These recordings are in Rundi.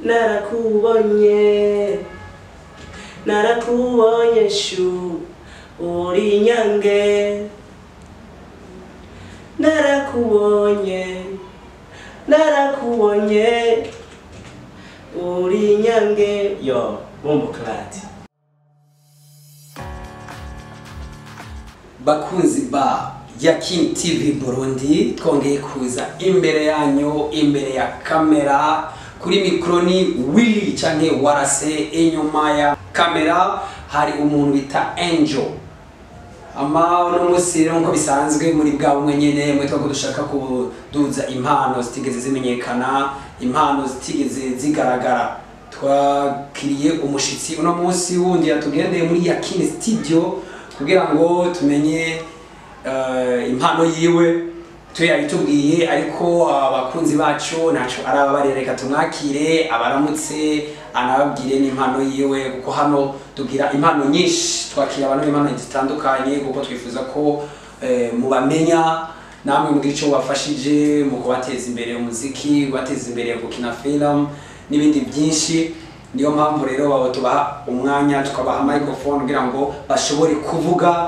narakubonye narakubonye shu uri nyange narakubonye uri nyange yo bombo klati. Bakunzi ba Yakin TV Burundi, twongeye kuza imbere yanyu, imbere ya kamera. Kuri mikro ni Willy canke Warase, inyuma ya kamera hari umuntu bita Angel. Ama uno musi rero nko bisanzwe muri bwa bumwe nyene mwe twako dushaka kuduza impano zitigeze zimenyekana, impano zitigeze zigaragara. Twakiriye umushitsi uno musi wundi yatugendeye muri Yakin Studio kugira ngo tumenye impano yiwe tuyayitubwiye, ariko abakunzi bacu naco arababarereka tumwakire abaramutse anababwire n'impano yiwe, kuko hano tugira impano nyinshi, twakira abantu impano zitandukanye kuko twifuza ko mubamenya namwe mugira ico bafashije mu kubateza imbere umuziki, kubateza imbere gukina film n'ibindi byinshi. Niyo mpamvu rero babo tubaha umwanya tukabaha microphone kugira ngo bashobore kuvuga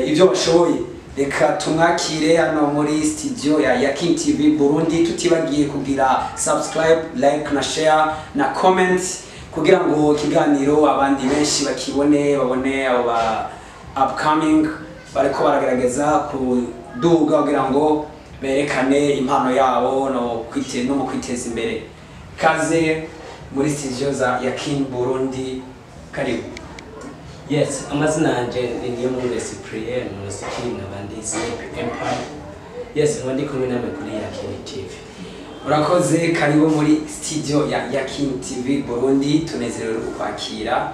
ivyo bashoboye. Reka tumwakire hano muri studio ya Yakin TV Burundi, tutibagiye kugira subscribe, like na share na comment kugira ngo kiganiro abandi benshi bakibone, babone abo ba upcoming bariko baragerageza kuduga kugira ngo berekane impano yabo no mu kwiteza imbere. Kaze muri studio za Yakin Burundi, karibu. Yes, amazina yanje ni Mungu Cyprien, musiki n'abandi Snipe Empire. Yes, ndi kumwe namwe kuri Yakin TV. Urakoze, karibu muri studio ya Yakin TV Burundi, tunezerewe kukwakira.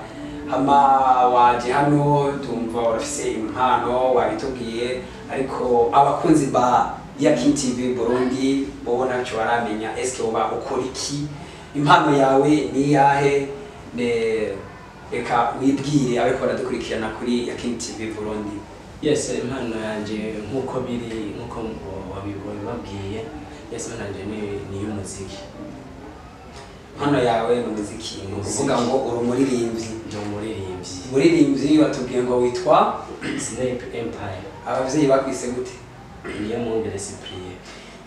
Hama waje hano tumva urafise impano wabitubwiye, ariko abakunzi ba Yakin TV Burundi bo naco baramenya eske uba ukora iki, impano yawe ni yahe, reka wibwire ariko baradukurikirana kuri Yakin TV Burundi. Yes, impano yanje nkuko biri nkuko babwiye, yes impano yanje ni y'umuziki. Impano yawe ni umuziki, uvuga ngo uri umuririmbyi. Umuririmbyi watubwiye ngo witwa Snipe Empire. Abavyeyi bakwise gute? Niyo Mungu Cyprien.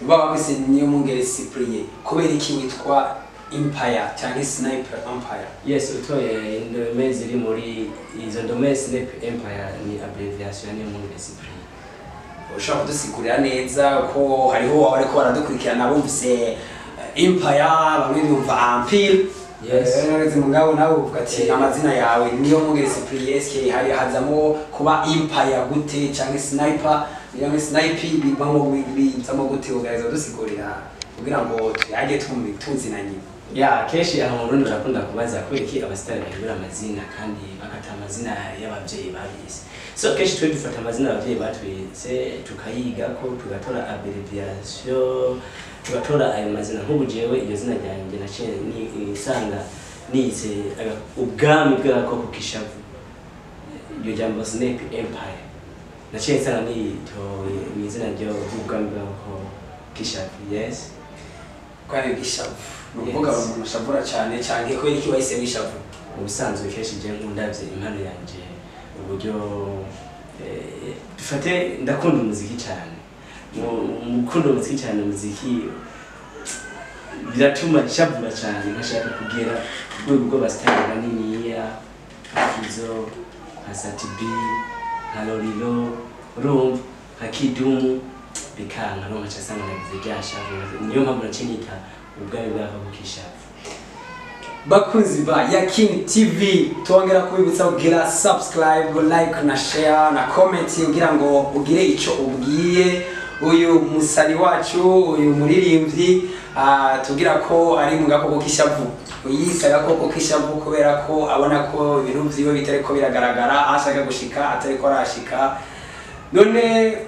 Baba bakwise niyo Mungu Cyprien. Kubera iki witwa Empire cyangwa Snipe Empire? Yes, utoye indome ziri muri izo ndome. Snipe Empire ni abbreviation ya Mungu Cyprien. Ushaka kudusigurira neza ko hariho ariko baradukurikirana bumvise Empire bamwe bumva Empire. Yes, rero mugabo nawe uvuga ati amazina yawe niyo Mungu Cyprien, eske hari hazamo kuba Empire gute cyangwa Sniper? Niyo Snipe bizamo gute, ugaza dusigurira kugira ngo tuyage tuzinanye. Ya keshi aha mu Burundi barakunda kubaza kubera iki abasitari bahindura amazina kandi bakata amazina y'abavyeyi babise. So keshi twe dufata amazina y'abavyeyi batwise tukayiga ko tugatora abbreviation, tugatora ayo mazina. Nk'ubu jewe iyo zina ryanjye naciye nisanga nize ubwami bw'agakoko k'ishavu, iyo jambo Snipe Empire naciye nsanga nitoye izina ryo ubwami bw'agakoko k'ishavu. Yes, kwari gishavu nuvuga umuntu shavura cyane cyane ko iki wahise wishavu. Ubusanzwe keshi je nkundavye impano yanje uburyo dufate ndakunda umuziki cyane, mukunda umuziki cyane, umuziki biratuma shavura cyane, nkashaka kugera urwego rw'abasitari baniniya Kizo, Asatibi, Halolilo, Rum, Hakidumu, bikanga no macasanga nagize ryashavu. Niyo mpamvu nacinika ubwayo bwakabukishavu. Bakunzi ba Yakin TV, tuongera kubibutsa kugira subscribe, like na share na comment kugira ngo ugire ico ubwiye uyu musani wacu, uyu muririmbyi tugira ko ari mu gakoko k'ishavu. Uyisa gakoko k'ishavu kubera ko abona ko ibintu vyiwe bitariko biragaragara, ashaka gushika atariko arashika. None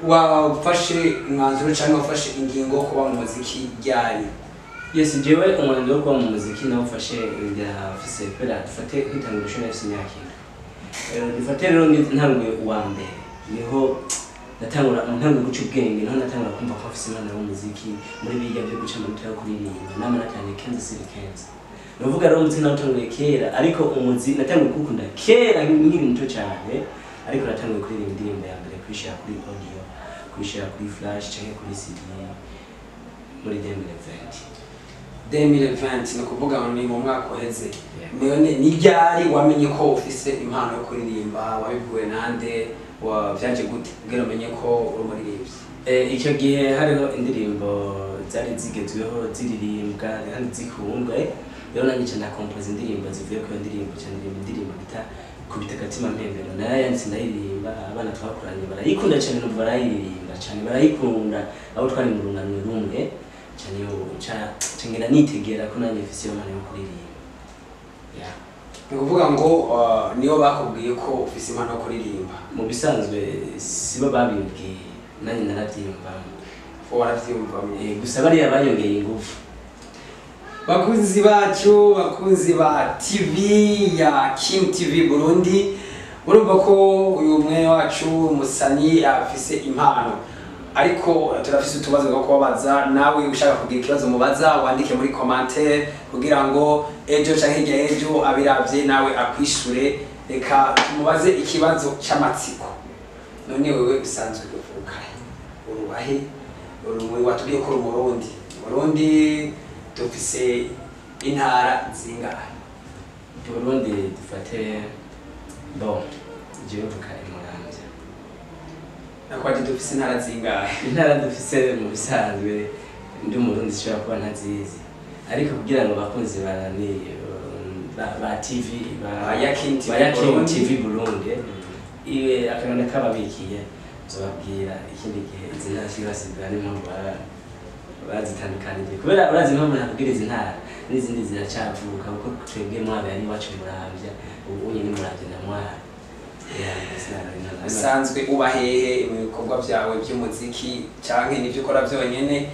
wafashe mwanzuro cyangwa wafashe ingingo kuba mu muziki ryari? Yes, jewe umwanzuro wo kuba mu muziki nawufashe ndafise pera dufate kwitangirusha nafise imyaka. Dufate rero ntanguye uwa mbere niho natangura guca ubwenge niho natangura kumva ko afise impano y'umuziki muri biga byo guca amanota yo kuririmba nama natanye Kansas City Kansas nuvuga rero umuziki natanguye kera ariko umuziki natanguye gukunda kera nkiri muto cyane ariko natanguye kuririmba indirimbo ya mbere kwishira kuri audio kwishira kuri flash cyangwa kuri CD muri 2020 no kuvuga ngo ni mu mwaka uheze none ni ryari wamenye ko ufise impano yo kuririmba wabibwiwe nande wavyaje gute kugira umenye ko uri umuririmbyi icyo gihe hariho indirimbo zari zigezweho ziririmbwa kandi zikundwe rero nanjye cyane nakompoza indirimbo zivuye ku ndirimbo cyane indirimbo bita kubita gatima mpembero narayanditse ndayiririmba abana twakoranye barayikunda cyane no barayiririmba cyane barayikunda abo twari mu runani rumwe cyane yo cyangena nitegera ko nanjye mfise impano yo kuririmba ni kuvuga ngo niyo bakubwiye ko ufise impano yo kuririmba mu bisanzwe sibo babimbwiye nanjye narabyiyumvamo waravyumvamo gusa bariya bayongeye ingufu bakunzi bacu bakunzi ba TV ya King TV Burundi urumva ko uyu umwe wacu Musani afise impano ariko turafise utubazo two kubabaza nawe ushaka kugira ikibazo mubaza wandike muri commentaire kugira ngo ejo canke hirya ejo abiravye nawe akwishure reka tumubaze ikibazo cy'amatsiko none wewe usanzwe kuvuga urubahe urumwe watubwiye ko Burundi dufise intara zingahe Burundi dufate bon je vuka Muramvya nakwaje dufise intara zingahe intara dufise mu bisanzwe ndi Murundi shobora kuba ntazizi ariko kugira ngo bakunzi barani ba TV ba King TV Burundi iwe akabona kababikiye zobabwira ikindi gihe izina cyibasibwa n'impamvu bazitandukanije kubera urazi impamvu nakubwiriza intara n'izindi ziracavuka kuko twebwe mwabe ari wacu Muramvya ubu nyine Muramvya na mwara usanzwe uba hehe mu bikorwa byawe by'umuziki canke nivyo ukora byonyene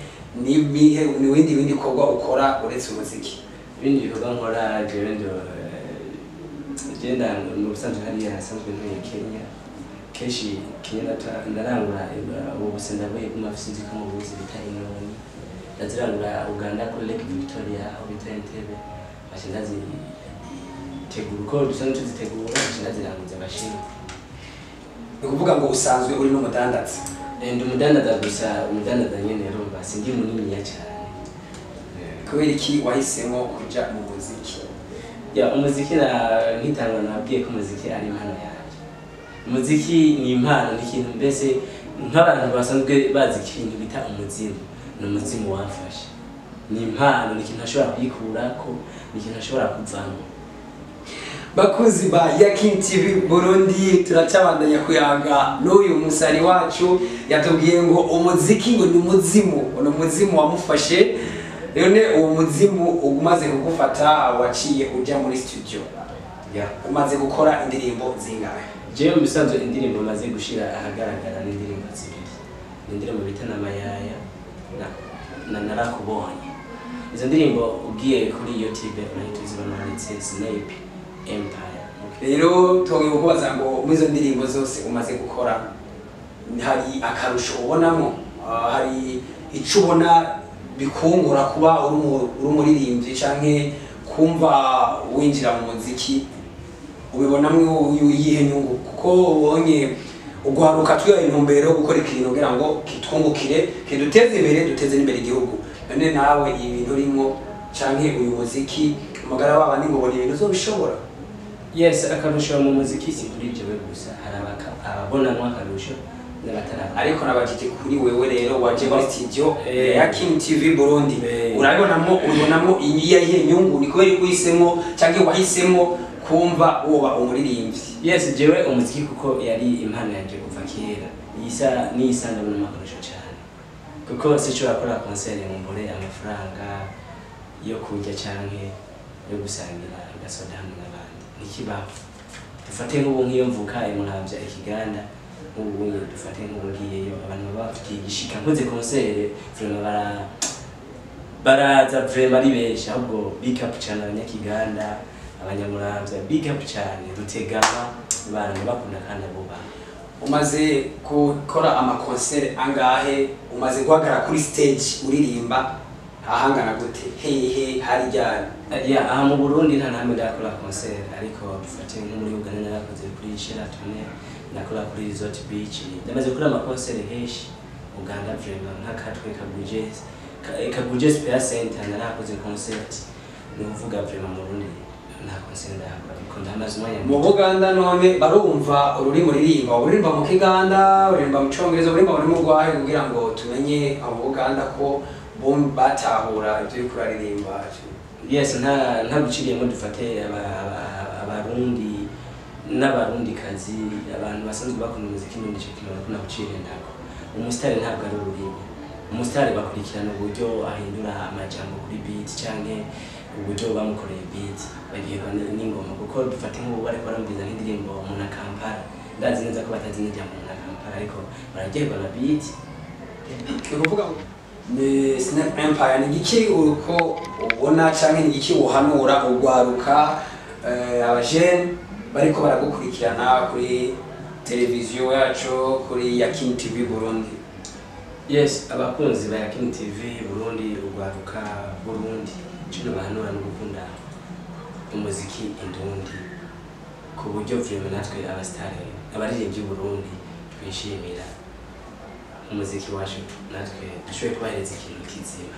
ni bindi bikorwa ukora uretse umuziki ibindi bikorwa nkora jewe genda mu busanzwe hariya hasanzwe ntuye Kenya keshi Kenya ndarangura ubu sendavuye ku mafisi ko mu buzi bita Inoni ndazirangura Uganda kuri Lake Victoria aho bita Entebbe bashindazi tegura uko dusanzwe tuzitegura bashindaziranguza abashini ni kuvuga ngo usanzwe uri n'umudandaza ndi umudandaza gusa umudandaza nyene rero basi ndi munini cyane kubera iki wahisemo kuja mu muziki umuziki nkitangwa nabwiye ko umuziki ari impano yanjye umuziki ni impano ni ikintu mbese nk'abantu basanzwe bazi ikintu bita umuzimu ni umuzimu wamfashe ni impano ni ikintu ashobora kuyikurako ni ikintu ashobora kuvamo bakuzi ba King TV Burundi turacabandanya kuyanga n'uyu musani wacu yatubwiye ngo umuziki ngo ni umuzimu wamufashe none uwo muzimu umaze kugufata waciye uja muri studio umaze gukora indirimbo zingahe jewe bisanzwe indirimbo maze gushira ahagaragara n'indirimbo zibiri indirimbo bita Namayaya na Narakubonye izo ndirimbo ugiye kuri YouTube urahituzibona handitse Snape Empire rero toge kubaza ngo muri izo ndirimbo zose umaze gukora hari akarusho ubonamo hari ico ubona bikungura kuba uri umuririmbyi canke kumva winjira mu muziki ubibonamwe yihe nyungu kuko ubonye ugwaruka twiyo intumbero gukora ikintu kugira ngo kitwungukire kiduteze imbere duteze n'imbere igihugu none nawe ibintu urimo canke uyu muziki umugara w'abandi ngo bone ibintu zobishobora yes akarusho mu muziki si kuri jewe gusa hari ababonamo akarusho ariko nabajije kuri wewe rero waje muri studio ya King TV Burundi urabonamo iyihe nyungu ni kubera kuhisemo canke wahisemo kumva woba umuririmbyi yes jewe umuziki kuko yari impano yanje kuva kera nisanga mu makarusho cyane kuko sico akora concert mu mbore amafaranga yo kujya canke yo gusangira gasoda hamwe n'abandi nikibaho dufate nk'ubu nk'iyo mvuka Muramvya ikiganda ubu dufate nk'ugiyeyo abantu bafitiye igishika nkoze concert vraiment baraza vraiment ari benshi ahubwo big up cyane abanyakiganda abanyamuramvya big up cyane rutegama abantu bakunda kandi abo bantu umaze gukora amakoncert angahe umaze guhagarara kuri stage uririmba ahangana gute hehe hari ryari aha mu Burundi nta namwe ndakora concert ariko dufate nko muri Uganda narakoze kuri Sheraton nakora kuri Resort Beach ndamaze gukora amakoncert henshi Uganda vraiment nk'akatwe Kaguje Spare Center narakoze concert ni uvuga vraiment mu Burundi nta concert ndakora ariko ndamaze umwanya mu Buganda none barumva ururimi uririmba mu Kiganda uririmba mu Congereza uririmba muri mugwahe kugira ngo tumenye abo Buganda ko batahura ibyo kuraririmba. Yes, nta guciriyemo dufate abarundi n'abarundi kazi abantu basanzwe bakunda umuziki n'icyo kintu bakunda gucirira ndako umusitari ntabwo ari ururimi umusitari bakurikirana uburyo ahindura amajambo kuri beat cyangwa uburyo bamukoreye beat bagirwa n'ingoma kuko dufate nk'ubu ariko barambiza nk'indirimbo umuntu akampara ndazi neza ko batazi n'ijambo umuntu akampara ariko baragerwa na beat kuvuga ni Snap Empire ni giki uko ubona cyangwa ni giki uhanura ugwaruka abajene bariko baragukurikirana kuri televiziyo yacu kuri Yakin TV Burundi. Yes, abakunzi ba Yakin TV Burundi ugwaruka Burundi cyo bahanura no gukunda umuziki indundi ku buryo vraiment natwe abastari abaririmbyi Burundi twishimira umuziki wacu natwe dushoboye kubahereza ikintu kizima.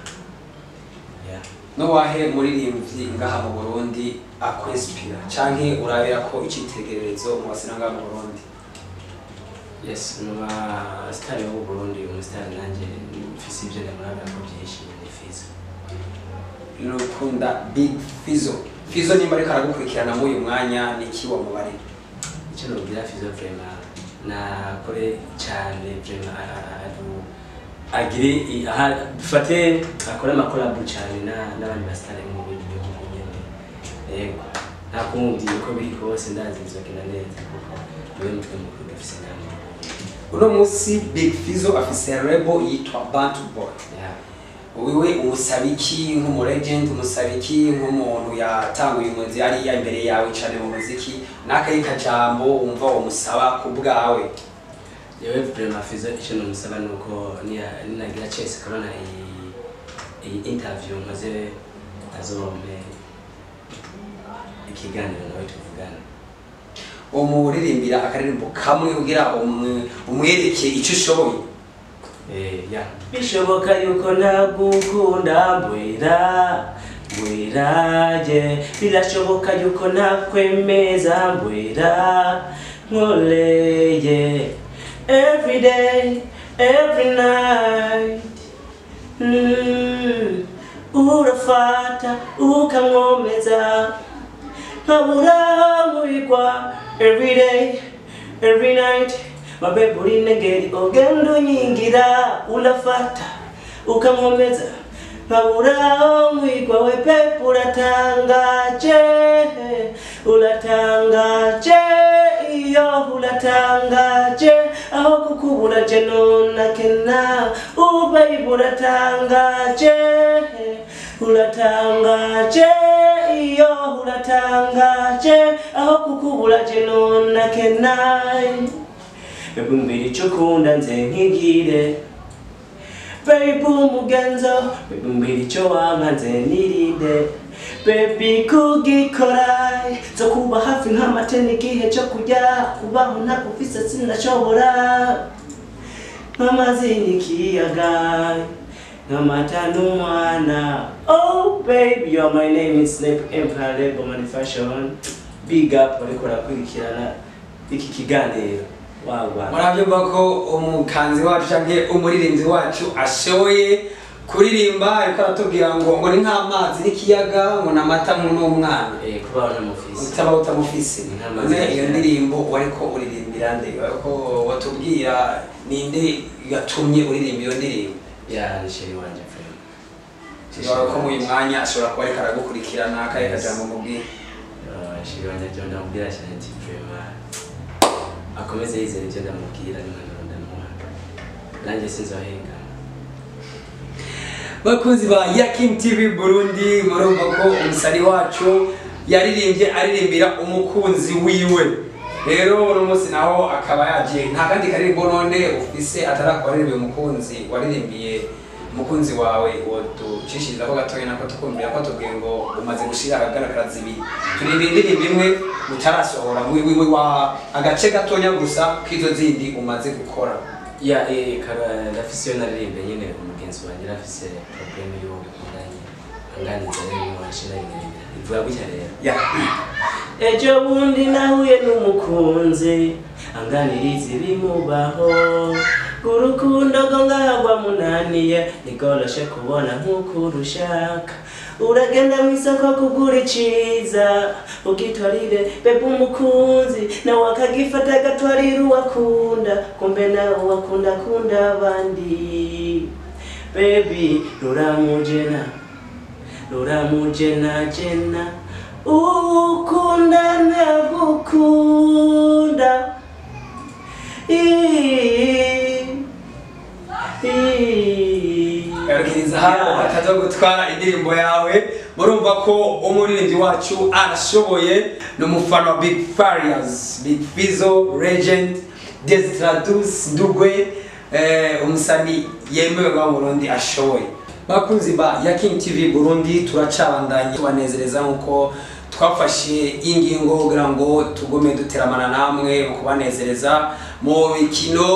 No wahe muririmbyi ngaha mu Burundi akwinspira canke urabira ko icitegererezo mu basina mu Burundi? Yes, no star yo Burundi umustar nanje mfise ibyo ndamurabira ko byinshi ni Fizo. Nukunda Big Fizo. Fizo nimba ariko aragukurikirana mu uyu mwanya ni kiwa mu bari. Icyo nubwira Fizo vraiment na kore cyane agire dufate akora amakolabo cyane n'abandi basitari mu bihugu nyine yego nta kundi uko biri kose ndazi bizogenda neza kuko niwe mutwe mukuru dufise namwe uno munsi Big Fizo afise label yitwa Bantu Boy. Wewe umusabiki nk'umulegend umusabiki nk'umuntu yatanguye umuzi ari imbere yawe cyane mu muziki nakayika jambo umva umusaba kubwawe? Yewe vraiment Fizo icyo numusaba nuko ninagira chance kabona iyi interview maze azombe ikiganiro nawe tuvugana umuririmbira akaririmbo kamwe kugira umwereke icyo ushoboye. Bishoboka yuko nagukunda mbwiraje birashoboka yuko nakwemeza mbwira nkoleye every day every night urafata ukamwomeza nkabura mubigwa every day every night mabeburi negeri ogendo nyingira ulafata ukamwomeza nkabura mwigwa we pepe ulatangaje iyo ulatangaje aho kukubura je nona kena baby ulatangaje iyo ulatangaje aho kukubura je nona kena Bebumbiri chokunda nze nkigire Baby umugenzo Bebumbiri cho wanga nze nirinde Baby kugikorai zo kuba hafi nk'amateni igihe cyo kujya kubaho ntakufise sinashobora nk'amazi n'ikiyaga nk'amata n'umwana. Oh baby you are my name is Snap Empire Label Manufacturing. Big up bariko rakurikirana iki kiganiro. Murabyumva ko umukanzi wacu cyangwa umuririmbyi wacu ashoboye kuririmba ariko aratubwira ngo ni nk'amazi n'ikiyaga ngo namata n'umwana kuba utamufise utaba utamufise iyo ndirimbo wariko uririmbira nde ko watubwira ninde yatumye uririmba iyo ndirimbo? Ni sheri wanje friend ko mu mwanya ashobora kuba ariko aragukurikirana akaye kajambo mubwira sheri wanje cyo ndamubwira cyane ati vraiment akomeze yizera ibyo ndamubwira n'impanuro ndamuha nanjye sinzohenga. Bakunzi ba Yakin TV Burundi murumva ko umusari wacu yaririmbye aririmbira umukunzi wiwe rero uno munsi naho akaba yaje nta kandi karirimbo none ufise atarakorera umukunzi waririmbiye umukunzi wawe woducishiriza ko gatoya nako tukumvira ko tubwiye ngo umaze gushira agaragara zibiri turirimba indirimbo imwe mutarasohora wiwe wa agace gatonya gusa k'izo zindi umaze gukora ya kara ndafise yo naririmbe nyene umugenzi wanje rafise problem yo gukundanye anganiza rero mu washira indirimbo ivuga gutya rero ya ejo bundi nahuye n'umukunzi anganiriza ibimubaho urukundo ngo ngahagwa munaniye nigoroshe kubona nk'uko urushaka uragenda mu isoko kugura iciza ugitwarire bebe umukunzi nawe akagifata agatwarira uwakunda kumbe nawe wakunda kunda abandi baby ruramujena jena ukunda ntagukunda Garukiriza hano bataza gutwara indirimbo yawe murumva ko umuririmbyi wacu arashoboye n'umufana wa Big Farious Big Fizzo Legend Desitradus Ndugwe umusani yemewe wa Burundi ashoboye bakunzi ba Yakin TV Burundi turacabandanye tubanezereza nkuko twafashe ingingo kugira ngo tugume duteramana namwe mu kubanezereza mu bikino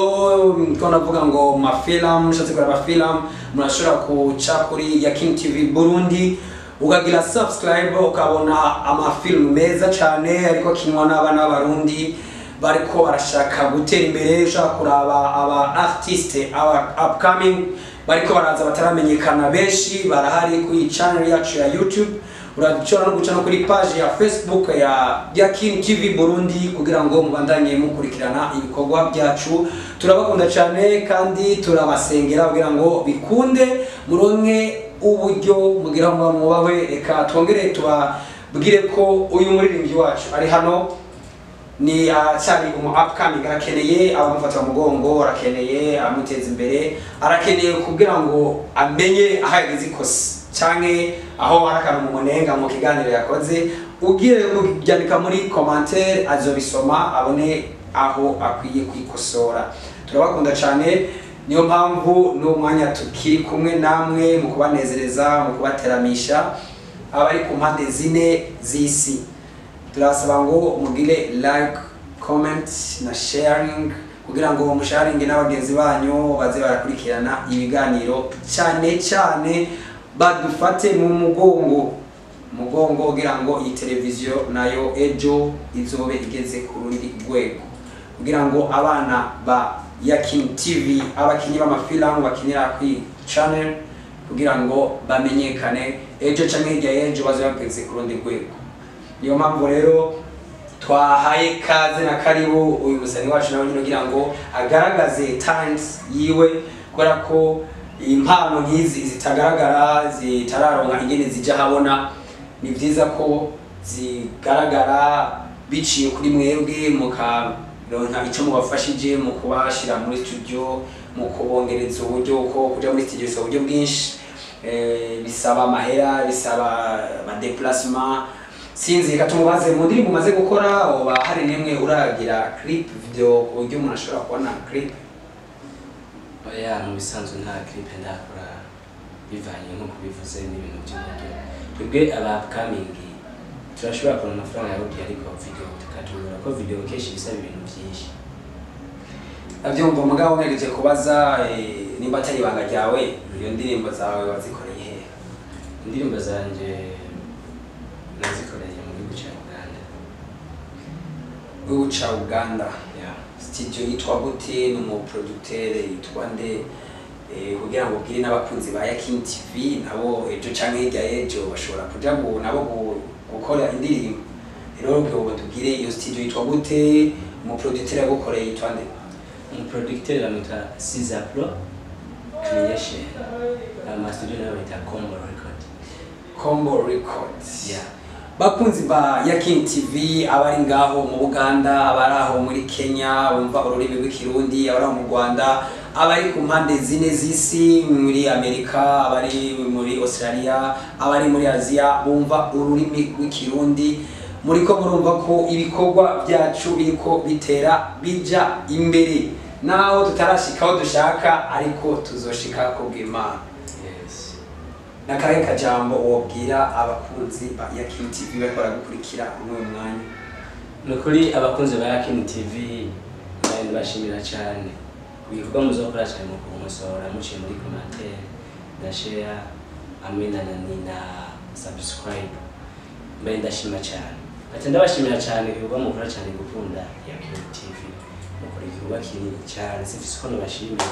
twonavuga ngo mafilm mushatse kuraba film murashobora kuca kuri Yakin TV Burundi ukagira subscribe ukabona amafilm meza cyane ariko kinwa n'abana b'abarundi bariko barashaka gutera imbere ushaka kuraba aba artiste aba upcoming bariko baraza bataramenyekana benshi barahari kuri channel yacu ya YouTube urashobora no guca no kuri page ya Facebook ya Yakin TV Burundi kugira ngo mubandanye mukurikirana ibikorwa byacu turabakunda cyane kandi turabasengera kugira ngo bikunde muronke uburyo mugira ngo mubawe reka twongere tubabwire ko uyu muririmbyi wacu ari hano ni cyari upcoming arakeneye abamufata mugongo arakeneye amuteza imbere arakeneye kugira ngo amenye aho yagize ikosa canke aho harakana umunenga mu kiganiro yakoze ugiye kubyandika muri commentaire azobisoma abone aho akwiye kwikosora turabakunda cyane niyo mpamvu n'umwanya tukiri kumwe namwe mu kubanezereza mu kubateramisha abari ku mpande zine z'isi turasaba ngo mugire like comment na sharing kugira ngo musharinge n'abagenzi banyu baze barakurikirana ibiganiro cyane badufate mu mugongo kugira ngo iyi televiziyo nayo ejo izobe igeze ku rundi rwego kugira ngo abana ba Yakin TV abakinyi b'amafilm bakinira kuri channel kugira ngo bamenyekane ejo canke hirya y'ejo bazabageze ku rundi rwego niyo mpamvu rero twahaye kaze na karibu uyu musani wacu nawe nyine kugira ngo agaragaze talent yiwe kubera ko impano nk'izi zitagaragara zitararonka ingene zija habona ni byiza ko zigaragara biciye kuri mwebwe mukaronka ico mubafashije mu kubashira muri studio mu kubongereza uburyo ko kuja muri studio so uburyo bwinshi bisaba amahera bisaba ama déplacement sinzi katumubaze mu ndirimbo umaze gukora oba hari nemwe uragira clip video uburyo umuntu ashobora kubona clip oya mu bisanzwe nta clip ndakora bivanye nko kubivuze n'ibintu by'uburyo twebwe aba upcoming turashobora kubona amafaranga ya audio ariko video tukatumura ko video kenshi bisaba ibintu byinshi abyumva mugabo ngereje kubaza nimba atari ibanga ryawe iyo ndirimbo zawe wazikoreye he indirimbo zanje nazikoreye mu gihugu cya Uganda studio yitwa gute n'umuproducteur yitwa nde kugira ngo ubwire n'abakunzi ba Yakin TV nabo ejo canke hirya y'ejo bashobora kuja nabo gukora indirimbo rero ubwo tubwire iyo studio yitwa gute umuproducteur yagukoreye yitwa nde umuproducteur amita Caesar Pro Creation ama studio nayo yita Combo Records bakunzi ba Yakin TV abari ngaho mu Uganda abari aho muri Kenya bumva ururimi rw'ikirundi abari mu Rwanda abari ku mpande zine z'isi muri Amerika abari muri Australia abari muri Asia bumva ururimi rw'ikirundi muriko murumva ko ibikorwa byacu biriko bitera bija imbere, naho tutarashikaho dushaka ariko tuzoshika ku bw'Imana. Yes. Nakahe kajambo wobwira abakunzi ba Yakin TV bakora gukurikira umwe mwanya? Nukuri abakunzi ba Yakin TV ndabashimira cyane kubivuga muzokora cyane mu kumusora muciye muri commentaire na share amena na subscribe. Mbe ndashima cyane. Ati ndabashimira cyane kubivuga mukora cyane gukunda Yakin TV. Mukora igikorwa kinini cyane sifise uko nabashimira.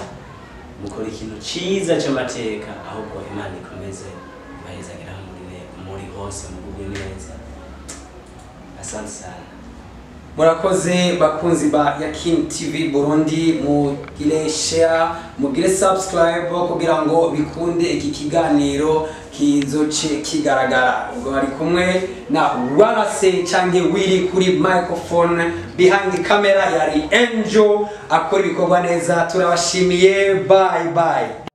Mukora ikintu ciza cy'amateka ahubwo Imana ikomeze bahezagira muri hose mugubwe neza. Asante sana. Murakoze bakunzi ba Yakin TV Burundi, mugire share, mugire subscribe kugira ngo bikunde iki kiganiro kizoce kigaragara. Ubwo bari kumwe na Warase canke Willy kuri microphone, behind the camera yari Angel akora ibikorwa neza. Turabashimiye, bye bye.